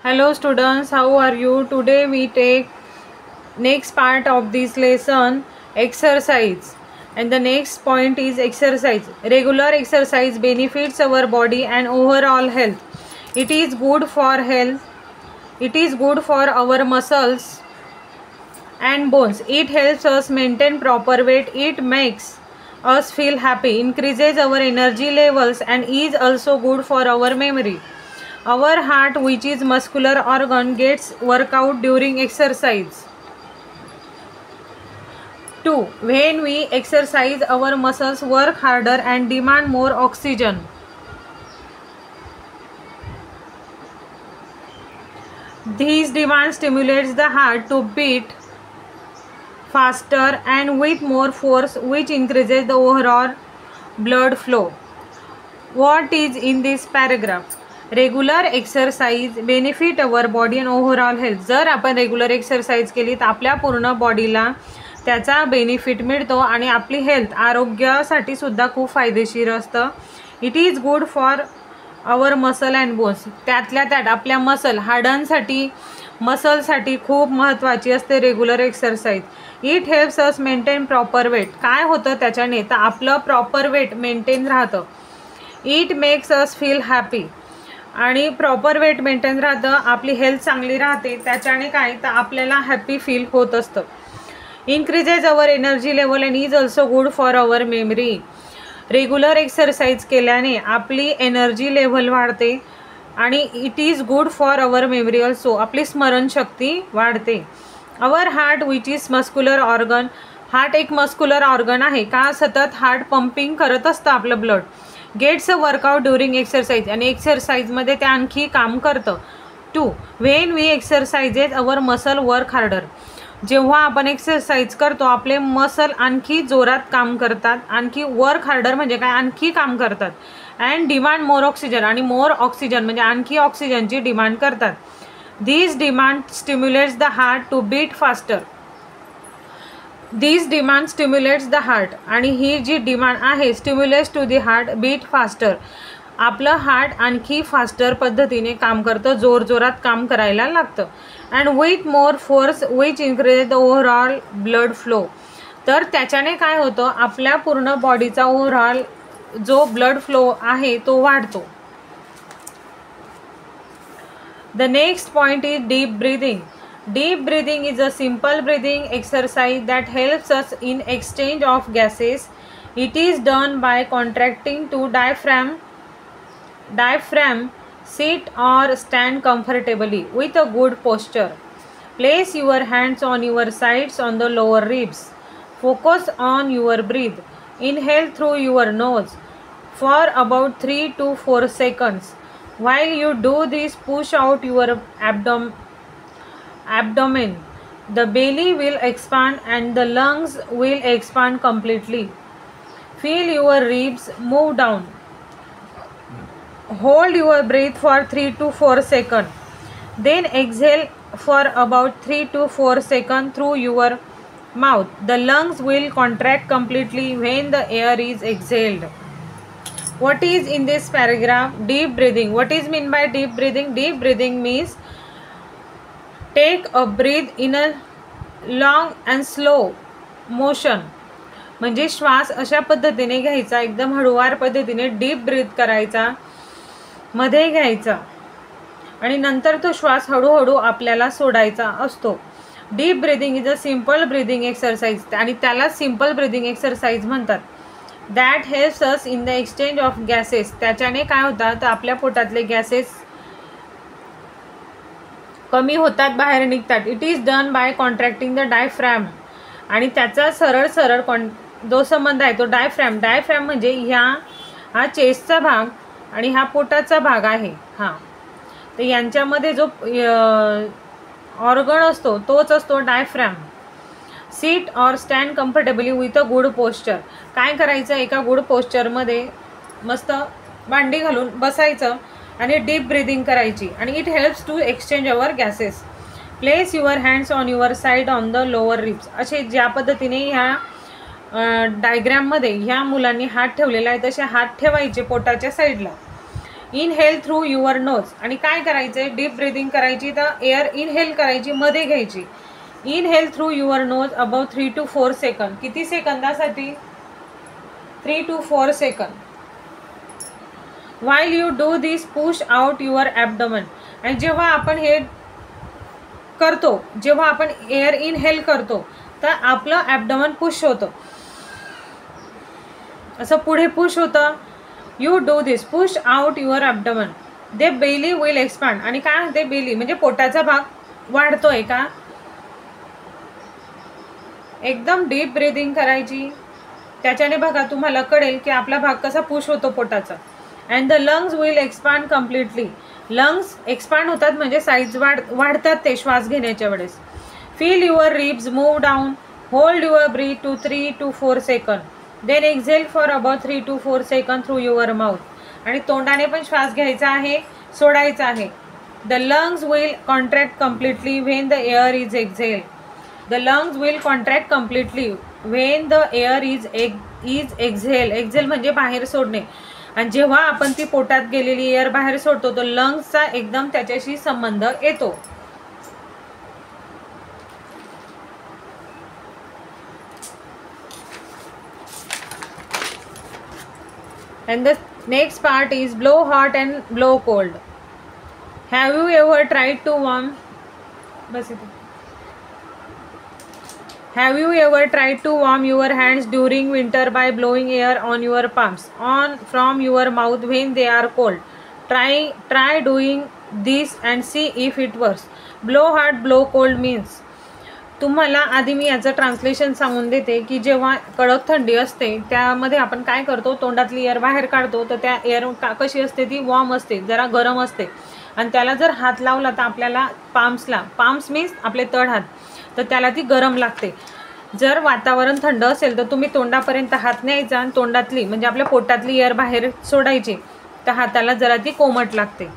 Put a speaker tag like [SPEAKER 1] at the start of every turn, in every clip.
[SPEAKER 1] Hello students, how are you? Today we take next part of this lesson, exercise, and the next point is exercise. Regular exercise benefits our body and overall health. It is good for health. It is good for our muscles and bones. It helps us maintain proper weight. It makes us feel happy, increases our energy levels, and is also good for our memory. Our heart, which is muscular organ, gets workout during exercise. 2. When we exercise, our muscles work harder and demand more oxygen. This demand stimulates the heart to beat faster and with more force, which increases the overall blood flow. What is in this paragraph? Regular exercise benefit our body and overall health. जर आपण regular exercise केली तर आपल्या पूर्ण बॉडीला त्याचा benefit मिळतो आणि आपली हेल्थ आरोग्यासाठी सुद्धा खूप फायदेशीर असतं. It is good for our muscle and bones. त्यातल्या त्यात आपल्या हाडांसाठी मसलसाठी खूप महत्त्वाची असते regular exercise. It helps us maintain proper weight. काय होतं त्याच्याने तर आपलं प्रॉपर वेट मेंटेन राहतं. It makes us feel happy. आणि प्रॉपर वेट मेंटेन राहतं, आपली हेल्थ चांगली राहते. त्याच्याने काय तर आपल्याला हॅपी फील होत असतं. Increases our energy level and is also good for our memory. Regular exercise केल्याने आपली एनर्जी लेवल वाढते आणि it is good for our memory also. आपली स्मरणशक्ती वाढते. Our heart, which is muscular organ. Heart एक मस्क्युलर ऑर्गन आहे का सतत हार्ट पंपिंग करत असतं आपलं blood. Gets a workout during exercise. आणि एक्सरसाइजमध्ये ते आणखी काम करतं. 2. When we exercises our muscle work harder. जेव्हा आपण एक्सरसाइज करतो आपले मसल आणखी जोरात काम करतात. आणखी वर्क हार्डर म्हणजे काय आणखी काम करतात. And demand more oxygen. आणि मोर ऑक्सिजन म्हणजे आणखी ऑक्सिजनची डिमांड करतात. This demand stimulates the heart to beat faster. This demand stimulates the heart. आणि ही जी डिमांड आहे stimulates to the heart beat faster. आपलं हार्ट आणखी फास्टर पद्धतीने काम करतं, जोरजोरात काम करायला लागतं. And with more force which increase the overall blood flow. तर त्याच्याने काय होतं आपल्या पूर्ण बॉडीचा ओव्हरऑल जो ब्लड फ्लो आहे तो वाढतो. The next point is deep breathing. Deep breathing is a simple breathing exercise that helps us in exchange of gases. It is done by contracting to diaphragm. Sit or stand comfortably with a good posture. Place your hands on your sides on the lower ribs. Focus on your breath. Inhale through your nose for about 3 to 4 seconds. While you do this, push out your abdomen. The belly will expand and the lungs will expand completely. Feel your ribs move down. Hold your breath for 3 to 4 seconds. Then exhale for about 3 to 4 seconds through your mouth. The lungs will contract completely when the air is exhaled. What is in this paragraph? Deep breathing. What is meant by deep breathing? Deep breathing means take a breath in a long and slow motion. म्हणजे श्वास अशा पद्धतीने घ्यायचा, एकदम हळूवार पद्धतीने deep breath करायचा, मध्ये घ्यायचा आणि नंतर तो श्वास हळूहळू आपल्याला सोडायचा असतो. Deep breathing is a simple breathing exercise. आणि त्याला सिम्पल ब्रीदिंग एक्सरसाइज म्हणतात. That helps us in the exchange of gases. त्याच्याने काय होतं तर आपल्या पोटातले गॅसेस कमी होतात, बाहेर निघतात. It is done by contracting the diaphragm. आणि त्याचा सरळ जो संबंध आहे तो डायफ्रॅम म्हणजे हा चेस्टचा भाग आणि हा पोटाचा भाग आहे. तर यांच्यामध्ये जो ऑर्गन असतो तोच असतो diaphragm. Seat or stand comfortably with a good posture. काय करायचं एका गुड पोस्चरमध्ये मस्त मांडी घालून बसायचं आणि डीप ब्रीदिंग करायची. आणि it helps to exchange our gases. Place your hands on your side on the lower ribs. असे ज्या पद्धतीने ह्या डायग्रॅममध्ये ह्या मुलांनी हात ठेवलेला आहे तसे हात ठेवायचे पोटाच्या साईडला. इनहेल थ्रू युअर नोज, आणि काय करायचं आहे, डीप ब्रिदिंग करायची, तर एअर इनहेल करायची, मध्ये घ्यायची. Inhale through your nose about 3 to 4 second. किती सेकंदासाठी? 3 to 4 second. While you do this push out your abdomen. आणि जेव्हा आपण हे करतो, जेव्हा आपण एअर इनहेल करतो तर आपलं ॲबडोमेन पुश होतं, असं पुढे पुश होतं. You do this push out your abdomen, the belly will expand. आणि काय ते बेली म्हणजे पोटाचा भाग वाढतोय का. एकदम डीप ब्रीदिंग करायची, त्याच्याने बघा तुम्हाला कळेल की आपला भाग कसा पुश होतो पोटाचा. And the lungs will expand completely. Lungs expand होतात म्हणजे साईज वाढतात ते श्वास घेण्याच्या वेळेस. Feel your ribs move down. Hold your breath to 3 to 4 second. Then exhale for about 3 to 4 second through your mouth. आणि तोंडाने पण श्वास घ्यायचा आहे, सोडायचा आहे. The lungs will contract completely when the air is exhale. The lungs will contract completely when the air is exhale. Exhale म्हणजे बाहेर सोडणे. आणि जेव्हा आपण ती पोटात गेलेली एअर बाहेर सोडतो तो लंग्सचा एकदम त्याच्याशी संबंध येतो. And the next part is blow hot and blow cold. Have you ever tried to warm? Have you ever tried to warm your hands during winter by blowing air on your palms on from your mouth when they are cold? Try doing this and see if it works. Blow hot, blow cold means. तुम्हाला आधी मी याचं translation सांगून देते की जेव्हा कडक थंडी असते त्यामध्ये आपण काय करतो, तोंडातली एअर बाहेर काढतो तर त्या एअर कशी असते, ती वॉर्म असते, जरा गरम असते. आणि त्याला जर हात लावला तर आपल्याला पाम्स मीन्स आपले तळ हात, तर त्याला ती गरम लागते. जर वातावरण थंड असेल तर तुम्ही तोंडापर्यंत हात न्यायचा आणि तोंडातली म्हणजे आपल्या पोटातली एअर बाहेर सोडायची, तर हाताला जरा ती कोमट लागते.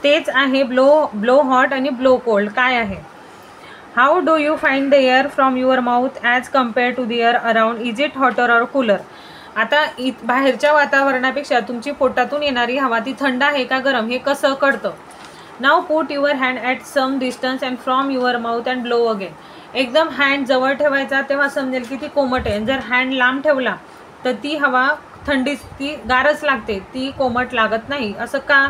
[SPEAKER 1] तेच आहे ब्लो हॉट आणि ब्लो कोल्ड. काय आहे? How do you find the air from your mouth as compare to the air around? Is it hotter or cooler? आता बाहेरच्या वातावरणापेक्षा तुमची पोटातून येणारी हवा ती थंड आहे का गरम हे कसं कळतं? Now put your hand at some distance and from your mouth and blow again. एकदम हँड जवळ ठेवायचा तेव्हा समजेल की ती कोमट आहे. जर हँड लांब ठेवला तर ती हवा थंडीच, ती गारच लागते, ती कोमट लागत नाही. असं का?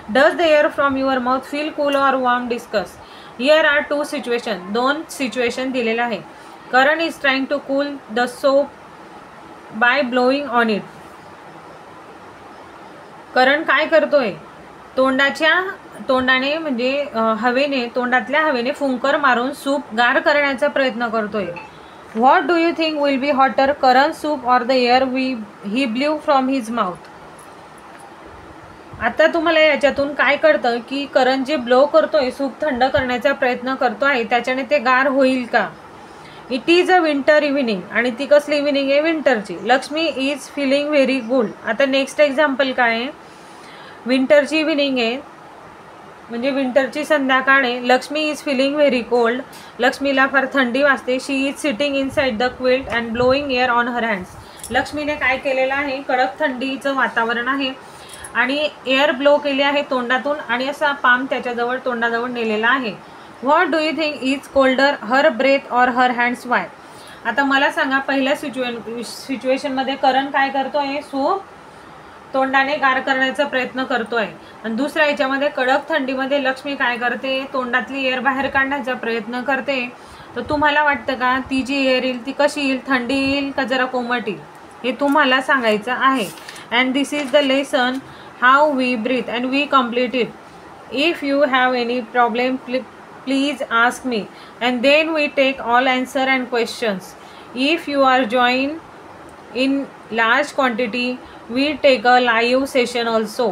[SPEAKER 1] Does the air from your mouth feel cool or warm? Discuss. Here are 2 situation. 2 situation दिलेलं आहे. Karan is trying to cool the soap by blowing on it. Karan काय करतोय? तोंडाने म्हणजे हवेने, तोंडातल्या हवेने फुंकर मारून सूप गार करण्याचा प्रयत्न करतोय. What do you think will be hotter, Karan soup or the air he blue from his mouth? आता तुम्हाला याच्यातून काय कळतं की करण जे ब्लो करतोय, सूप थंड करण्याचा प्रयत्न करतोय, त्याच्याने ते गार होईल का? It is a winter evening. आणि ती कसली इव्हिनिंग आहे? विंटरची. Lakshmi is feeling very good. आता नेक्स्ट एक्झाम्पल काय आहे? विंटरची इव्हिनिंग आहे म्हणजे विंटरची संध्याकाळ आहे. Lakshmi is feeling very cold. लक्ष्मीला फार थंडी वाजते. She is sitting inside the quilt and blowing air on her hands. लक्ष्मीने काय केलेलं आहे? कडक थंडीचं वातावरण आहे आणि एअर ब्लो केली आहे तोंडातून आणि असा पाम त्याच्याजवळ तोंडाजवळ नेलेला आहे. What do you think is colder, her breath or her hands? Why? आता मला सांगा, पहिल्या सिच्युएशनमध्ये करण काय करतोय? सूप तोंडाने गार करण्याचा प्रयत्न करतोय. आणि दुसऱ्या याच्यामध्ये कडक थंडीमध्ये लक्ष्मी काय करते? तोंडातली एअर बाहेर काढण्याचा प्रयत्न करते. तर तुम्हाला वाटतं का ती जी एअर येईल ती कशी येईल? थंडी येईल का जरा कोमट येईल? हे तुम्हाला सांगायचं आहे. And this is the lesson how we breathe and we complete it. If you have any problem please ask me and then we take all answer and questions. If you are joined in large quantity we take a live session also.